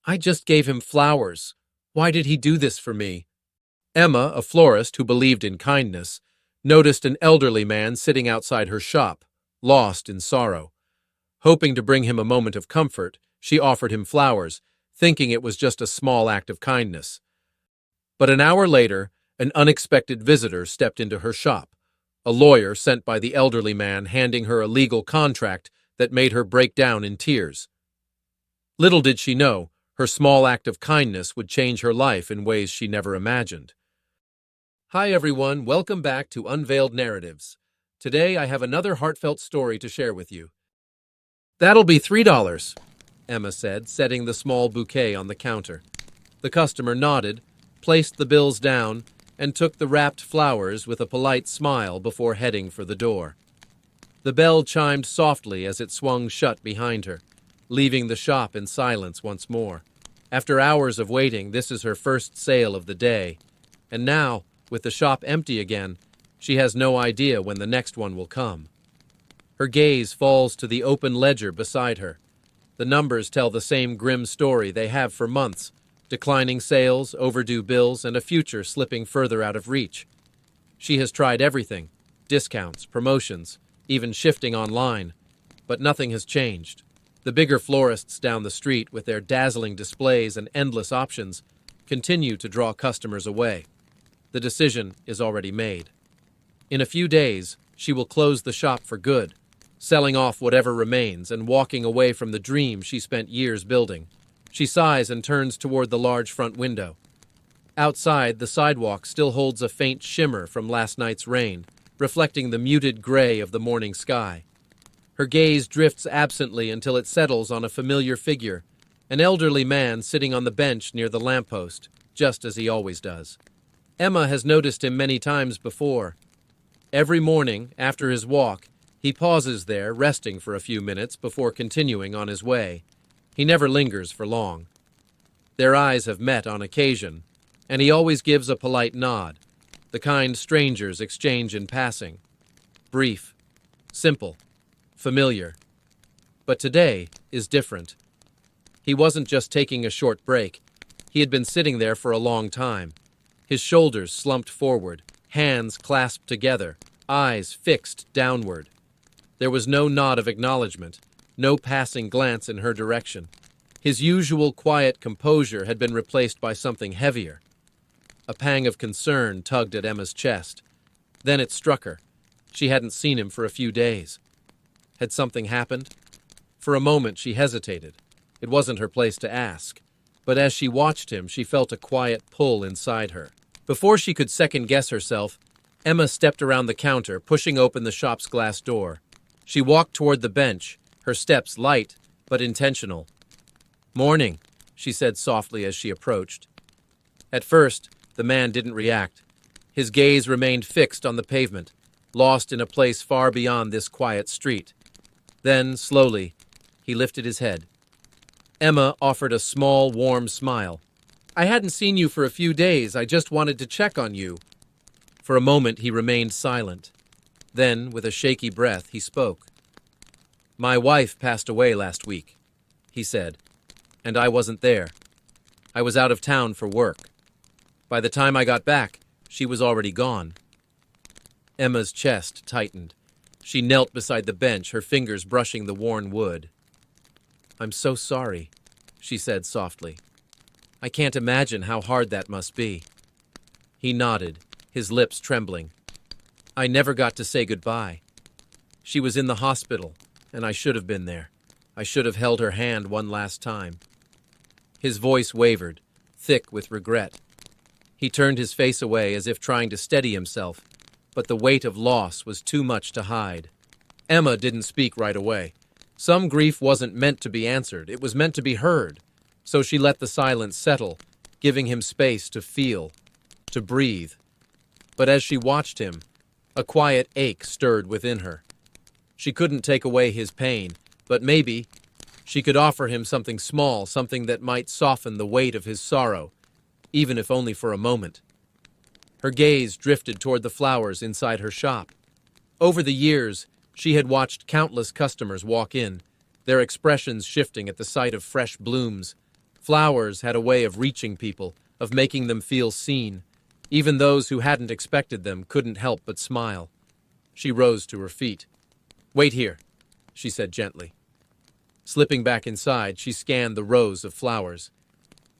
I just gave him flowers. Why did he do this for me? Emma, a florist who believed in kindness, noticed an elderly man sitting outside her shop, lost in sorrow. Hoping to bring him a moment of comfort, she offered him flowers, thinking it was just a small act of kindness. But an hour later, an unexpected visitor stepped into her shop, a lawyer sent by the elderly man handing her a legal contract that made her break down in tears. Little did she know, her small act of kindness would change her life in ways she never imagined. Hi everyone, welcome back to Unveiled Narratives. Today I have another heartfelt story to share with you. That'll be $3, Emma said, setting the small bouquet on the counter. The customer nodded, placed the bills down, and took the wrapped flowers with a polite smile before heading for the door. The bell chimed softly as it swung shut behind her, leaving the shop in silence once more. After hours of waiting, this is her first sale of the day. And now, with the shop empty again, she has no idea when the next one will come. Her gaze falls to the open ledger beside her. The numbers tell the same grim story they have for months: declining sales, overdue bills, and a future slipping further out of reach. She has tried everything: discounts, promotions, even shifting online. But nothing has changed. The bigger florists down the street, with their dazzling displays and endless options, continue to draw customers away. The decision is already made. In a few days, she will close the shop for good, selling off whatever remains and walking away from the dream she spent years building. She sighs and turns toward the large front window. Outside, the sidewalk still holds a faint shimmer from last night's rain, reflecting the muted gray of the morning sky. Her gaze drifts absently until it settles on a familiar figure, an elderly man sitting on the bench near the lamppost, just as he always does. Emma has noticed him many times before. Every morning, after his walk, he pauses there, resting for a few minutes before continuing on his way. He never lingers for long. Their eyes have met on occasion, and he always gives a polite nod, the kind strangers exchange in passing. Brief, simple, familiar. But today is different. He wasn't just taking a short break. He had been sitting there for a long time, his shoulders slumped forward, hands clasped together, eyes fixed downward. There was no nod of acknowledgement, no passing glance in her direction. His usual quiet composure had been replaced by something heavier. A pang of concern tugged at Emma's chest. Then it struck her. She hadn't seen him for a few days. Had something happened? For a moment she hesitated. It wasn't her place to ask. But as she watched him, she felt a quiet pull inside her. Before she could second-guess herself, Emma stepped around the counter, pushing open the shop's glass door. She walked toward the bench, her steps light but intentional. "Morning," she said softly as she approached. At first, the man didn't react. His gaze remained fixed on the pavement, lost in a place far beyond this quiet street. Then, slowly, he lifted his head. Emma offered a small, warm smile. "I hadn't seen you for a few days. I just wanted to check on you." For a moment, he remained silent. Then, with a shaky breath, he spoke. "My wife passed away last week," he said, "and I wasn't there. I was out of town for work. By the time I got back, she was already gone." Emma's chest tightened. She knelt beside the bench, her fingers brushing the worn wood. "I'm so sorry," she said softly. "I can't imagine how hard that must be." He nodded, his lips trembling. "I never got to say goodbye. She was in the hospital, and I should have been there. I should have held her hand one last time." His voice wavered, thick with regret. He turned his face away as if trying to steady himself, but the weight of loss was too much to hide. Emma didn't speak right away. Some grief wasn't meant to be answered, it was meant to be heard. So she let the silence settle, giving him space to feel, to breathe. But as she watched him, a quiet ache stirred within her. She couldn't take away his pain, but maybe she could offer him something small, something that might soften the weight of his sorrow, even if only for a moment. Her gaze drifted toward the flowers inside her shop. Over the years, she had watched countless customers walk in, their expressions shifting at the sight of fresh blooms, Flowers had a way of reaching people, of making them feel seen. Even those who hadn't expected them couldn't help but smile. She rose to her feet. "Wait here," she said gently. Slipping back inside, she scanned the rows of flowers.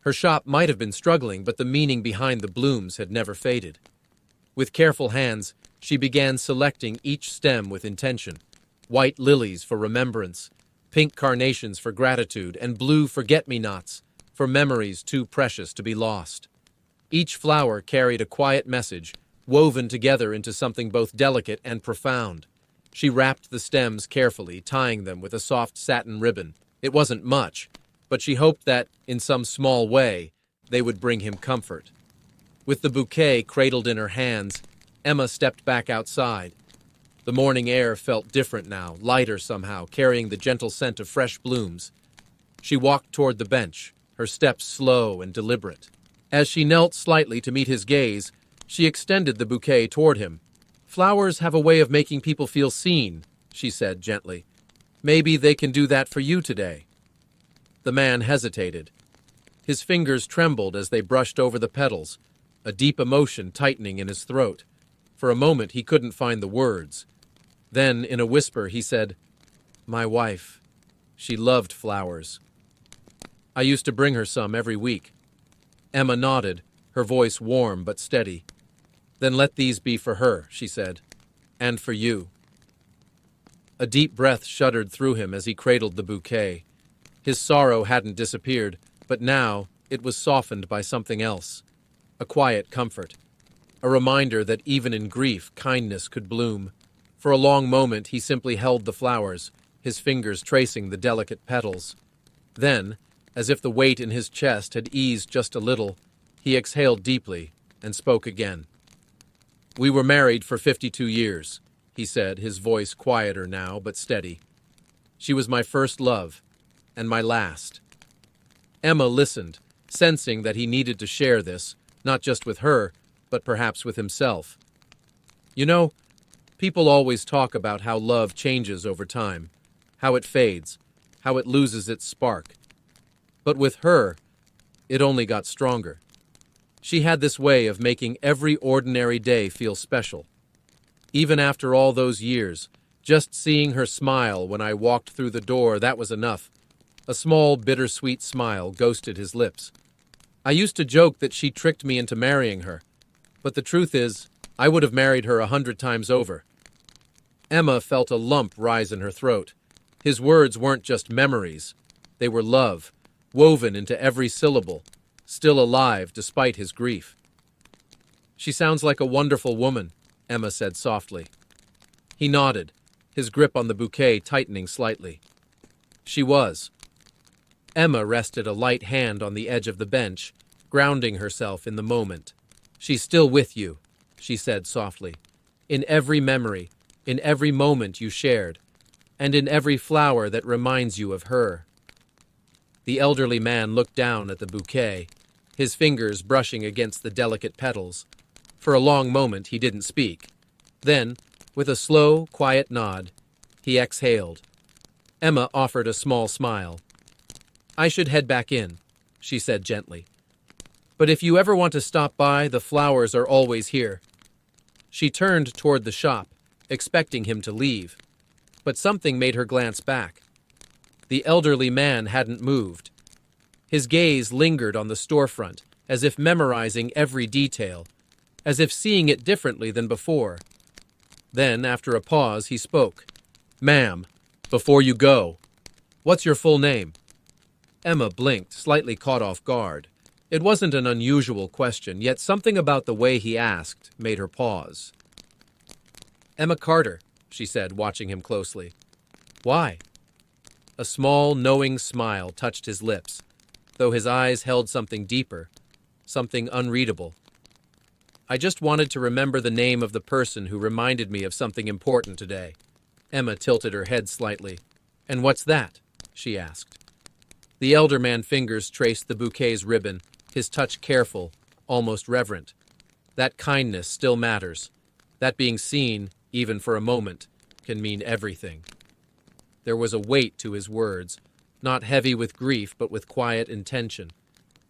Her shop might have been struggling, but the meaning behind the blooms had never faded. With careful hands, she began selecting each stem with intention. White lilies for remembrance, pink carnations for gratitude, and blue forget-me-nots for memories too precious to be lost. Each flower carried a quiet message, woven together into something both delicate and profound. She wrapped the stems carefully, tying them with a soft satin ribbon. It wasn't much, but she hoped that, in some small way, they would bring him comfort. With the bouquet cradled in her hands, Emma stepped back outside. The morning air felt different now, lighter somehow, carrying the gentle scent of fresh blooms. She walked toward the bench, her steps slow and deliberate. As she knelt slightly to meet his gaze, she extended the bouquet toward him. "Flowers have a way of making people feel seen," she said gently. "Maybe they can do that for you today." The man hesitated. His fingers trembled as they brushed over the petals, a deep emotion tightening in his throat. For a moment he couldn't find the words. Then, in a whisper, he said, "My wife. She loved flowers. I used to bring her some every week." Emma nodded, her voice warm but steady. "Then let these be for her," she said, "and for you." A deep breath shuddered through him as he cradled the bouquet. His sorrow hadn't disappeared, but now it was softened by something else. A quiet comfort. A reminder that even in grief, kindness could bloom. For a long moment he simply held the flowers, his fingers tracing the delicate petals. Then, as if the weight in his chest had eased just a little, he exhaled deeply and spoke again. "We were married for 52 years, he said, his voice quieter now but steady. "She was my first love, and my last." Emma listened, sensing that he needed to share this, not just with her, but perhaps with himself. "You know, people always talk about how love changes over time, how it fades, how it loses its spark. But with her, it only got stronger. She had this way of making every ordinary day feel special. Even after all those years, just seeing her smile when I walked through the door, that was enough. A small, bittersweet smile ghosted his lips. I used to joke that she tricked me into marrying her, but the truth is, I would have married her 100 times over." Emma felt a lump rise in her throat. His words weren't just memories. They were love, woven into every syllable, still alive despite his grief. "She sounds like a wonderful woman," Emma said softly. He nodded, his grip on the bouquet tightening slightly. "She was." Emma rested a light hand on the edge of the bench, grounding herself in the moment. "She's still with you," she said softly. "In every memory, in every moment you shared, and in every flower that reminds you of her." The elderly man looked down at the bouquet, his fingers brushing against the delicate petals. For a long moment he didn't speak. Then, with a slow, quiet nod, he exhaled. Emma offered a small smile. "I should head back in," she said gently. "But if you ever want to stop by, the flowers are always here." She turned toward the shop, expecting him to leave. But something made her glance back. The elderly man hadn't moved. His gaze lingered on the storefront, as if memorizing every detail, as if seeing it differently than before. Then, after a pause, he spoke. "Ma'am, before you go, what's your full name?" Emma blinked, slightly caught off guard. It wasn't an unusual question, yet something about the way he asked made her pause. "Emma Carter," she said, watching him closely. "Why?" A small, knowing smile touched his lips, though his eyes held something deeper, something unreadable. "I just wanted to remember the name of the person who reminded me of something important today." Emma tilted her head slightly. "And what's that?" she asked. The elder man's fingers traced the bouquet's ribbon, his touch careful, almost reverent. That kindness still matters. That being seen, even for a moment, can mean everything. There was a weight to his words, not heavy with grief but with quiet intention,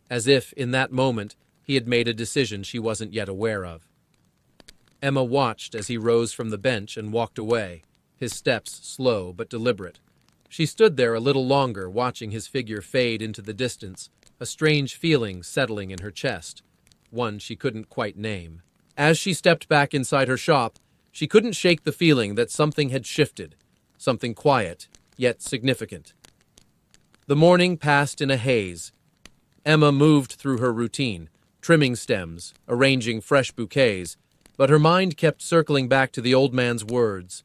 as if, in that moment, he had made a decision she wasn't yet aware of. Emma watched as he rose from the bench and walked away, his steps slow but deliberate. She stood there a little longer, watching his figure fade into the distance, a strange feeling settling in her chest, one she couldn't quite name. As she stepped back inside her shop, she couldn't shake the feeling that something had shifted, something quiet, yet significant. The morning passed in a haze. Emma moved through her routine, trimming stems, arranging fresh bouquets, but her mind kept circling back to the old man's words.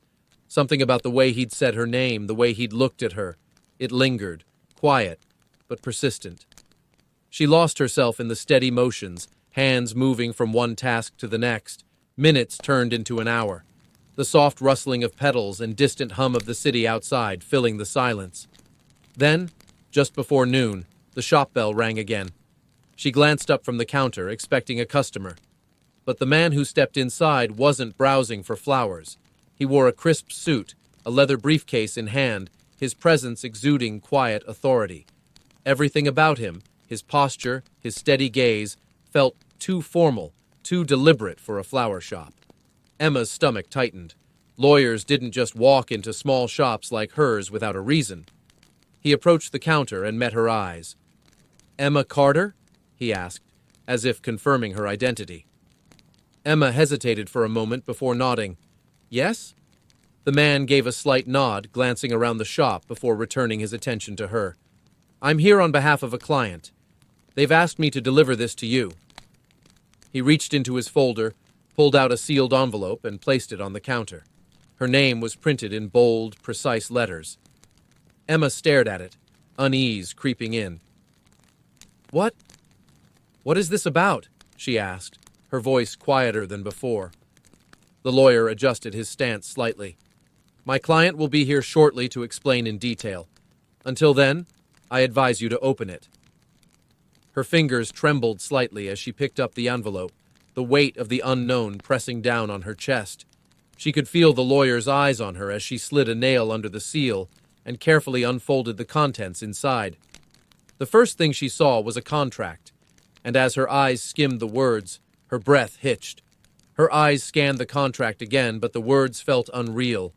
Something about the way he'd said her name, the way he'd looked at her. It lingered, quiet, but persistent. She lost herself in the steady motions, hands moving from one task to the next. Minutes turned into an hour, the soft rustling of petals and distant hum of the city outside filling the silence. Then, just before noon, the shop bell rang again. She glanced up from the counter, expecting a customer. But the man who stepped inside wasn't browsing for flowers. He wore a crisp suit, a leather briefcase in hand, his presence exuding quiet authority. Everything about him, his posture, his steady gaze, felt too formal, too deliberate for a flower shop. Emma's stomach tightened. Lawyers didn't just walk into small shops like hers without a reason. He approached the counter and met her eyes. "Emma Carter?" he asked, as if confirming her identity. Emma hesitated for a moment before nodding. "Yes?" The man gave a slight nod, glancing around the shop before returning his attention to her. "I'm here on behalf of a client. They've asked me to deliver this to you." He reached into his folder, pulled out a sealed envelope, and placed it on the counter. Her name was printed in bold, precise letters. Emma stared at it, unease creeping in. What is this about?" she asked, her voice quieter than before. The lawyer adjusted his stance slightly. "My client will be here shortly to explain in detail. Until then, I advise you to open it." Her fingers trembled slightly as she picked up the envelope, the weight of the unknown pressing down on her chest. She could feel the lawyer's eyes on her as she slid a nail under the seal and carefully unfolded the contents inside. The first thing she saw was a contract, and as her eyes skimmed the words, her breath hitched. Her eyes scanned the contract again, but the words felt unreal.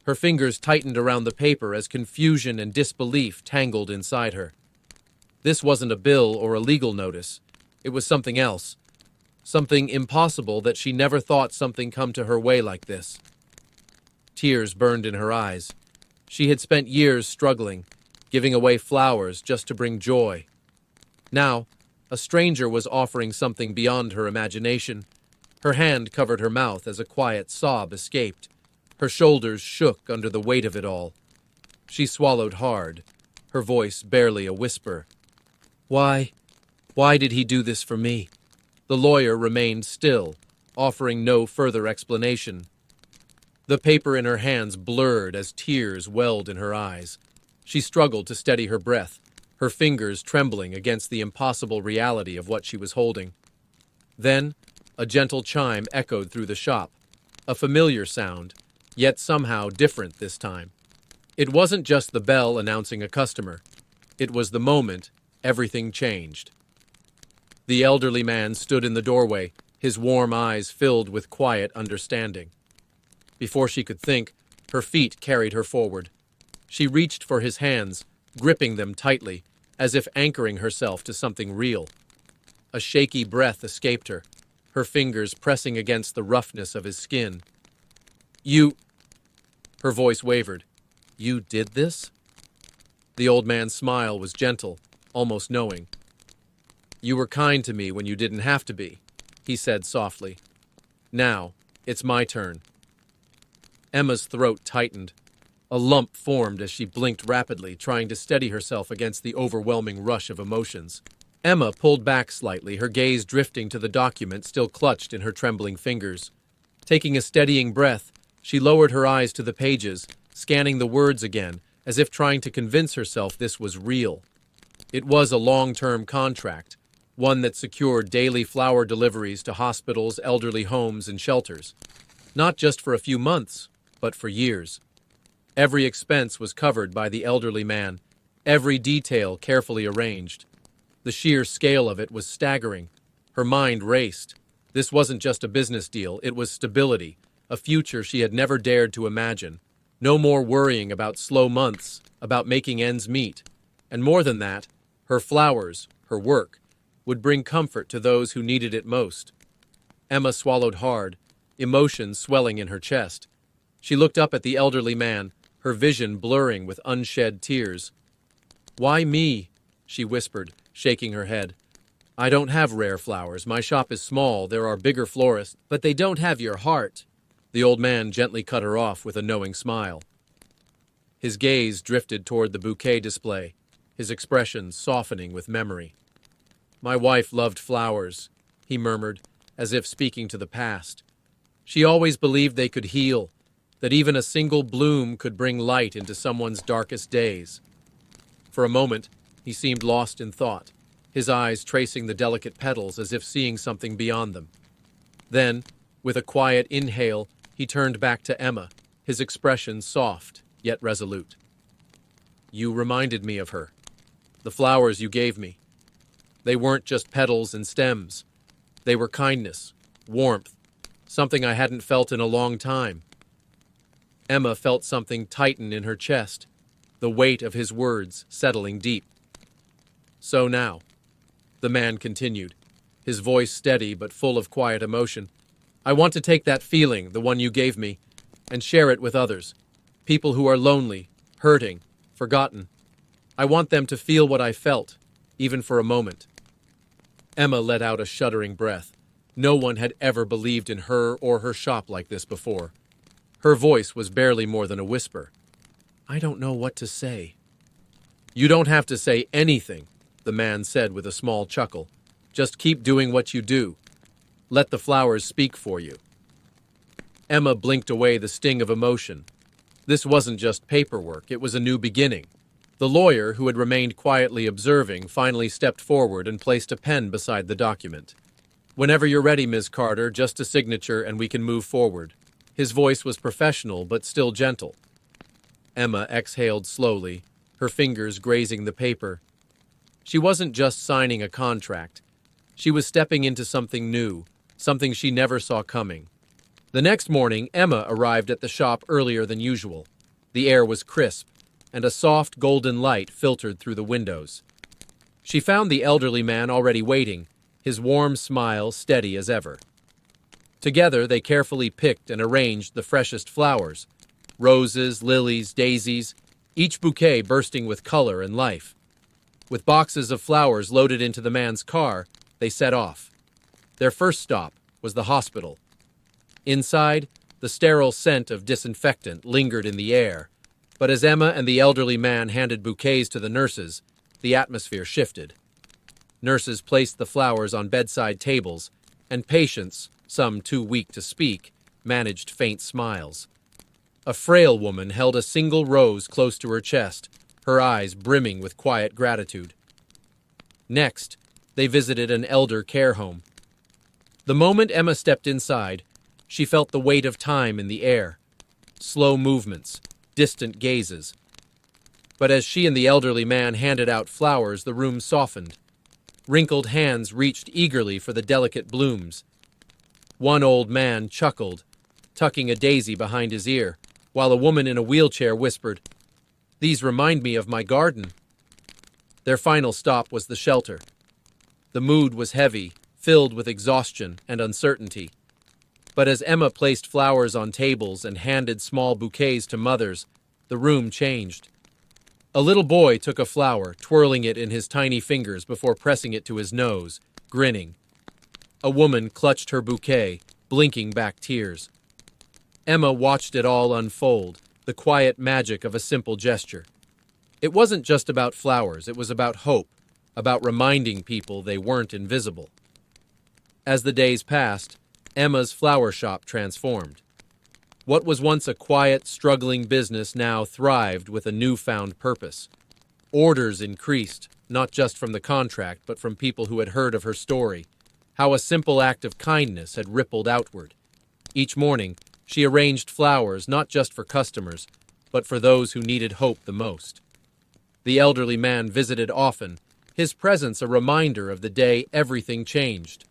Her fingers tightened around the paper as confusion and disbelief tangled inside her. This wasn't a bill or a legal notice. It was something else. Something impossible that she never thought something come to her way like this. Tears burned in her eyes. She had spent years struggling, giving away flowers just to bring joy. Now, a stranger was offering something beyond her imagination. Her hand covered her mouth as a quiet sob escaped. Her shoulders shook under the weight of it all. She swallowed hard, her voice barely a whisper. Why did he do this for me?" The lawyer remained still, offering no further explanation. The paper in her hands blurred as tears welled in her eyes. She struggled to steady her breath, her fingers trembling against the impossible reality of what she was holding. Then, a gentle chime echoed through the shop, a familiar sound, yet somehow different this time. It wasn't just the bell announcing a customer. It was the moment everything changed. The elderly man stood in the doorway, his warm eyes filled with quiet understanding. Before she could think, her feet carried her forward. She reached for his hands, gripping them tightly, as if anchoring herself to something real. A shaky breath escaped her, her fingers pressing against the roughness of his skin. "You—" Her voice wavered. "You did this?" The old man's smile was gentle, almost knowing. "You were kind to me when you didn't have to be," he said softly. "Now, it's my turn." Emma's throat tightened. A lump formed as she blinked rapidly, trying to steady herself against the overwhelming rush of emotions. Emma pulled back slightly, her gaze drifting to the document still clutched in her trembling fingers. Taking a steadying breath, she lowered her eyes to the pages, scanning the words again, as if trying to convince herself this was real. It was a long-term contract, one that secured daily flower deliveries to hospitals, elderly homes, and shelters. Not just for a few months, but for years. Every expense was covered by the elderly man, every detail carefully arranged. The sheer scale of it was staggering. Her mind raced. This wasn't just a business deal, it was stability, a future she had never dared to imagine. No more worrying about slow months, about making ends meet. And more than that, her flowers, her work, would bring comfort to those who needed it most. Emma swallowed hard, emotion swelling in her chest. She looked up at the elderly man, her vision blurring with unshed tears. "Why me?" she whispered, shaking her head. "I don't have rare flowers. My shop is small. There are bigger florists, but they don't have your heart." The old man gently cut her off with a knowing smile. His gaze drifted toward the bouquet display, his expression softening with memory. "My wife loved flowers," he murmured, as if speaking to the past. "She always believed they could heal, that even a single bloom could bring light into someone's darkest days." For a moment, he seemed lost in thought, his eyes tracing the delicate petals as if seeing something beyond them. Then, with a quiet inhale, he turned back to Emma, his expression soft, yet resolute. "You reminded me of her. The flowers you gave me. They weren't just petals and stems. They were kindness, warmth, something I hadn't felt in a long time." Emma felt something tighten in her chest, the weight of his words settling deep. "So now," the man continued, his voice steady but full of quiet emotion, "I want to take that feeling, the one you gave me, and share it with others, people who are lonely, hurting, forgotten. I want them to feel what I felt, even for a moment." Emma let out a shuddering breath. No one had ever believed in her or her shop like this before. Her voice was barely more than a whisper. "I don't know what to say." "You don't have to say anything," the man said with a small chuckle. "Just keep doing what you do. Let the flowers speak for you." Emma blinked away the sting of emotion. This wasn't just paperwork, it was a new beginning. The lawyer, who had remained quietly observing, finally stepped forward and placed a pen beside the document. "Whenever you're ready, Ms. Carter, just a signature and we can move forward." His voice was professional but still gentle. Emma exhaled slowly, her fingers grazing the paper. She wasn't just signing a contract. She was stepping into something new, something she never saw coming. The next morning, Emma arrived at the shop earlier than usual. The air was crisp, and a soft golden light filtered through the windows. She found the elderly man already waiting, his warm smile steady as ever. Together, they carefully picked and arranged the freshest flowers, roses, lilies, daisies, each bouquet bursting with color and life. With boxes of flowers loaded into the man's car, they set off. Their first stop was the hospital. Inside, the sterile scent of disinfectant lingered in the air, but as Emma and the elderly man handed bouquets to the nurses, the atmosphere shifted. Nurses placed the flowers on bedside tables, and patients, some too weak to speak, managed faint smiles. A frail woman held a single rose close to her chest, her eyes brimming with quiet gratitude. Next, they visited an elder care home. The moment Emma stepped inside, she felt the weight of time in the air. Slow movements, distant gazes. But as she and the elderly man handed out flowers, the room softened. Wrinkled hands reached eagerly for the delicate blooms. One old man chuckled, tucking a daisy behind his ear, while a woman in a wheelchair whispered, "These remind me of my garden." Their final stop was the shelter. The mood was heavy, filled with exhaustion and uncertainty. But as Emma placed flowers on tables and handed small bouquets to mothers, the room changed. A little boy took a flower, twirling it in his tiny fingers before pressing it to his nose, grinning. A woman clutched her bouquet, blinking back tears. Emma watched it all unfold, the quiet magic of a simple gesture. It wasn't just about flowers, it was about hope, about reminding people they weren't invisible. As the days passed, Emma's flower shop transformed. What was once a quiet, struggling business now thrived with a newfound purpose. Orders increased, not just from the contract, but from people who had heard of her story, how a simple act of kindness had rippled outward. Each morning, she arranged flowers not just for customers, but for those who needed hope the most. The elderly man visited often, his presence a reminder of the day everything changed.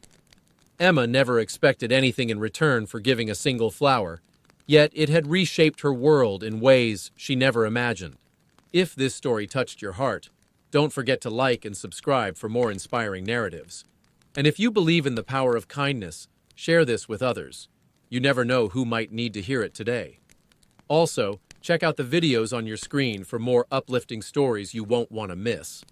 Emma never expected anything in return for giving a single flower, yet it had reshaped her world in ways she never imagined. If this story touched your heart, don't forget to like and subscribe for more inspiring narratives. And if you believe in the power of kindness, share this with others. You never know who might need to hear it today. Also, check out the videos on your screen for more uplifting stories you won't want to miss.